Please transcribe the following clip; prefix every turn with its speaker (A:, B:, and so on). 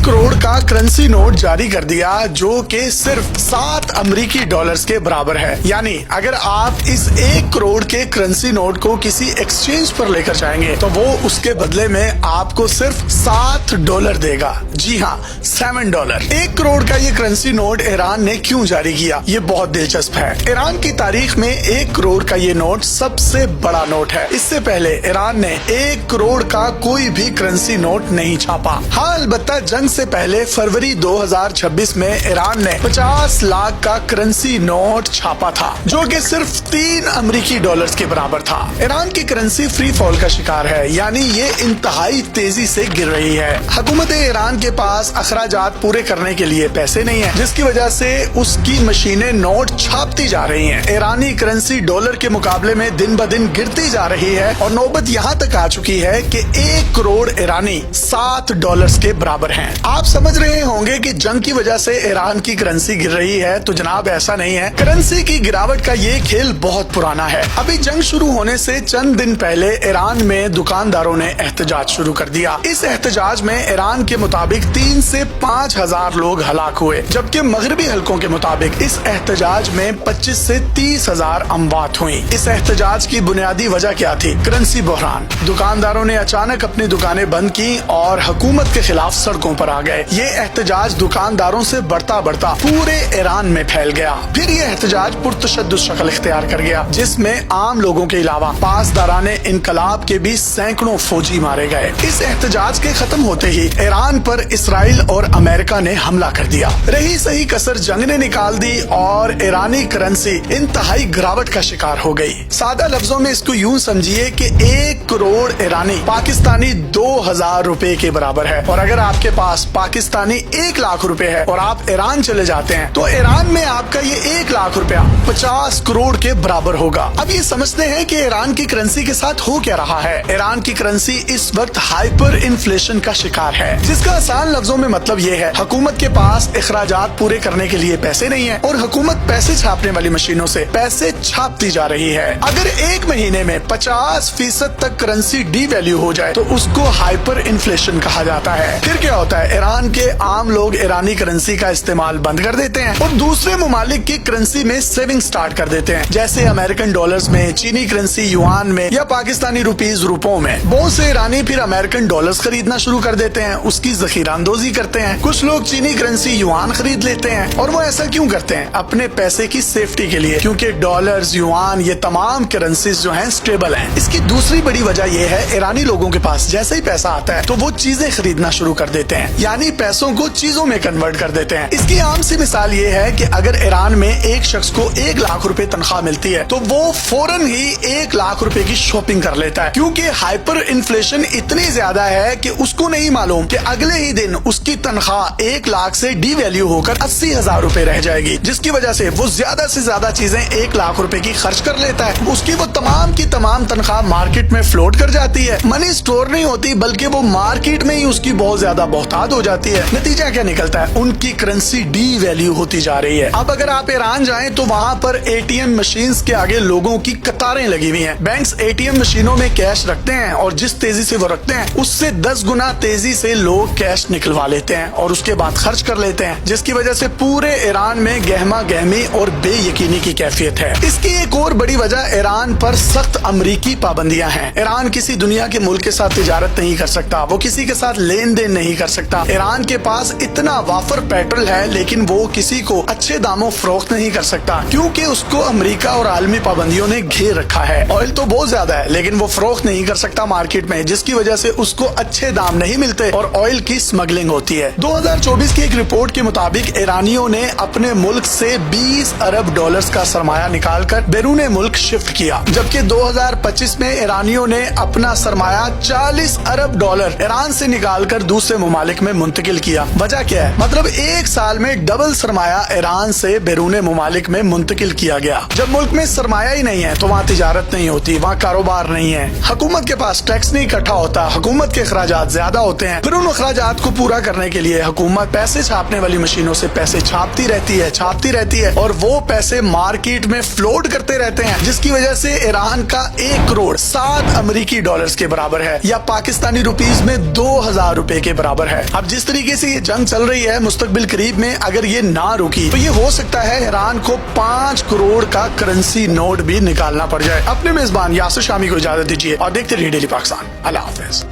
A: करोड़ का currency note जारी कर दिया जो कि सिर्फ 7 अमेरिकी डॉलर्स के बराबर है। यानी अगर आप इस 1 करोड़ के करेंसी नोट को किसी एक्सचेंज पर लेकर जाएंगे तो वो उसके बदले में आपको सिर्फ $7 देगा। जी हाँ, $7। 1 करोड़ का ये करेंसी नोट ईरान ने क्यों जारी किया, ये बहुत दिलचस्प है। ईरान की तारीख में 1 करोड़ का ये नोट सबसे बड़ा नोट है। इससे पहले ईरान ने 1 करोड़ का कोई भी करेंसी नोट नहीं छापा। हाँ, अलबत्ता जंग से पहले फरवरी 2026 में ईरान ने 50 लाख का करेंसी नोट छापा था जो कि सिर्फ 3 अमेरिकी डॉलर्स के बराबर था। ईरान की करेंसी फ्री फॉल का शिकार है, यानी ये इंतहाई तेजी से गिर रही है। हुकूमत ईरान के पास अखराजात पूरे करने के लिए पैसे नहीं है, जिसकी वजह से उसकी मशीनें नोट छापती जा रही हैं। ईरानी करेंसी डॉलर के मुकाबले में दिन ब दिन गिरती जा रही है और नौबत यहाँ तक आ चुकी है कि 1 करोड़ ईरानी $7 के बराबर हैं। आप समझ रहे होंगे कि जंग की वजह से ईरान की करेंसी गिर रही है, तो जनाब ऐसा नहीं है। करेंसी की गिरावट का ये खेल बहुत पुराना है। अभी जंग शुरू होने से चंद दिन पहले ईरान में दुकानदारों ने एहतजाज शुरू कर दिया। इस एहतजाज में ईरान के मुताबिक 3 से 5 हजार लोग हलाक हुए, जबकि मगरबी हलकों के मुताबिक इस एहतजाज में 25 से 30 हजार अमवात हुई। इस एहतजाज की बुनियादी वजह क्या थी? करेंसी बहरान। दुकानदारों ने अचानक अपनी दुकानें बंद की और हुकूमत के खिलाफ सड़कों पर आ गए। ये एहतजाज दुकानदारों से बढ़ता बढ़ता पूरे ईरान में फैल गया। फिर ये एहतजाज पुरतशद्दुद शक्ल इख्तियार कर गया, जिसमें आम लोगों के अलावा पासदाराने इनकलाब के भी सैकड़ों फौजी मारे गए। इस एहतजाज के खत्म होते ही ईरान पर इसराइल और अमेरिका ने हमला कर दिया। रही सही कसर जंग ने निकाल दी और ईरानी करेंसी इंतहाई गिरावट का शिकार हो गई। सादा लफ्जों में इसको यूं समझिए कि 1 करोड़ ईरानी पाकिस्तानी 2000 रुपए के बराबर है। और अगर आपके पास पाकिस्तानी 1 लाख रुपए है और आप ईरान चले जाते हैं तो ईरान में आपका ये 1 लाख रुपया 50 करोड़ के बराबर होगा। अब ये समझते हैं कि ईरान की करेंसी के साथ हो क्या रहा है। ईरान की करेंसी इस वक्त हाइपर इन्फ्लेशन का शिकार है, जिसका आसान लफ्जों में मतलब ये है हुकूमत के पास अखराजात पूरे करने के लिए पैसे नहीं है और हुकूमत पैसे छापने वाली मशीनों से पैसे छापती जा रही है। अगर एक महीने में 50% तक करेंसी डी वैल्यू हो जाए तो उसको हाइपर इन्फ्लेशन कहा जाता है। फिर क्या होता है? ईरान के आम लोग ईरानी करेंसी का इस्तेमाल बंद कर देते हैं और दूसरे ममालिक की करेंसी में सेविंग स्टार्ट कर देते हैं, जैसे अमेरिकन डॉलर्स में, चीनी करेंसी युआन में या पाकिस्तानी रुपीज रुपयों में। बहुत से ईरानी फिर अमेरिकन डॉलर्स खरीदना शुरू कर देते हैं, उसकी जखीरांदोजी करते हैं। कुछ लोग चीनी करेंसी युआन खरीद लेते हैं और वो ऐसा क्यों करते हैं? अपने पैसे की सेफ्टी के लिए, क्योंकि डॉलर्स, युआन, ये तमाम करेंसीज जो हैं स्टेबल हैं। इसकी दूसरी बड़ी वजह यह है ईरानी लोगों के पास जैसे ही पैसा आता है तो वो चीजें खरीदना शुरू कर देते हैं, यानी पैसों को चीजों में कन्वर्ट कर देते हैं। इसकी आम सी मिसाल ये है कि अगर ईरान में एक शख्स को 1 लाख रुपए तनख्वाह मिलती है तो वो फौरन ही 1 लाख रुपए की शॉपिंग कर लेता है, क्योंकि हाइपर इन्फ्लेशन इतनी ज्यादा है कि उसको नहीं मालूम कि अगले ही दिन उसकी तनख्वाह 1 लाख से डी वैल्यू होकर 80 हजार रुपए रह जाएगी, जिसकी वजह से वो ज्यादा से ज्यादा चीजें 1 लाख रुपए की खर्च कर लेता है। उसकी वो तमाम की तमाम तनख्वाह मार्केट में फ्लोट कर जाती है। मनी स्टोर नहीं होती बल्कि वो मार्केट में ही उसकी बहुत ज्यादा बहुतात हो जाती है। नतीजा क्या निकलता है? उनकी करेंसी डी वैल्यू होती जा रही है। अब अगर आप ईरान जाएं तो वहाँ पर एटीएम मशीन्स के आगे लोगों की कतारें लगी हुई हैं। बैंक्स एटीएम मशीनों में कैश रखते हैं और जिस तेजी से वो रखते हैं उससे 10 गुना तेजी से लोग कैश निकलवा लेते हैं और उसके बाद खर्च कर लेते हैं, जिसकी वजह से पूरे ईरान में गहमा गहमी और बेयकीनी की कैफियत है। इसकी एक और बड़ी वजह ईरान पर सख्त अमरीकी पाबंदियां हैं। ईरान किसी दुनिया के मुल्क के साथ तिजारत नहीं कर सकता, वो किसी के साथ लेन देन नहीं कर सकता। ईरान के पास इतना वाफर पेट्रोल है लेकिन वो किसी को अच्छे दामों फरोख्त नहीं कर सकता, क्योंकि उसको अमेरिका और आलमी पाबंदियों ने घेर रखा है। ऑयल तो बहुत ज्यादा है लेकिन वो फरोख्त नहीं कर सकता मार्केट में, जिसकी वजह से उसको अच्छे दाम नहीं मिलते और ऑयल की स्मगलिंग होती है। 2024 की एक रिपोर्ट के मुताबिक ईरानियों ने अपने मुल्क से 20 अरब डॉलर्स का सरमाया निकालकर बैरूने मुल्क शिफ्ट किया, जबकि 2025 में ईरानियों ने अपना सरमाया 40 अरब डॉलर ईरान से निकालकर दूसरे ममालिक में मुंतकिल किया। वजह क्या है? मतलब एक साल में डबल सरमाया ईरान से बैरूने ममालिक में मुंतकिल किया गया। जब मुल्क में सरमाया ही नहीं है तो वहाँ तिजारत नहीं होती, वहाँ कारोबार नहीं है, हुकूमत के पास टैक्स नहीं इकट्ठा होता, हुकूमत के अखराजात ज्यादा होते हैं। फिर उन अखराजात को पूरा करने के लिए हुकूमत पैसे छापने वाली मशीनों से पैसे छापती रहती है और वो पैसे मार्केट में फ्लोट करते रहते हैं, जिसकी वजह से ईरान का 1 करोड़ 7 अमेरिकी डॉलर्स के बराबर है या पाकिस्तानी रुपीज में 2000 रुपए के बराबर है। अब जिस तरीके طریقے سے یہ جنگ چل رہی ہے مستقبل قریب میں اگر یہ نہ رکی تو یہ ہو سکتا ہے ایران کو 5 کروڑ کا کرنسی نوٹ بھی نکالنا پڑ جائے۔ اپنے میزبان یاسر شامی کو اجازت دیجیے اور دیکھتے رہیے ڈیلی پاکستان۔ اللہ حافظ۔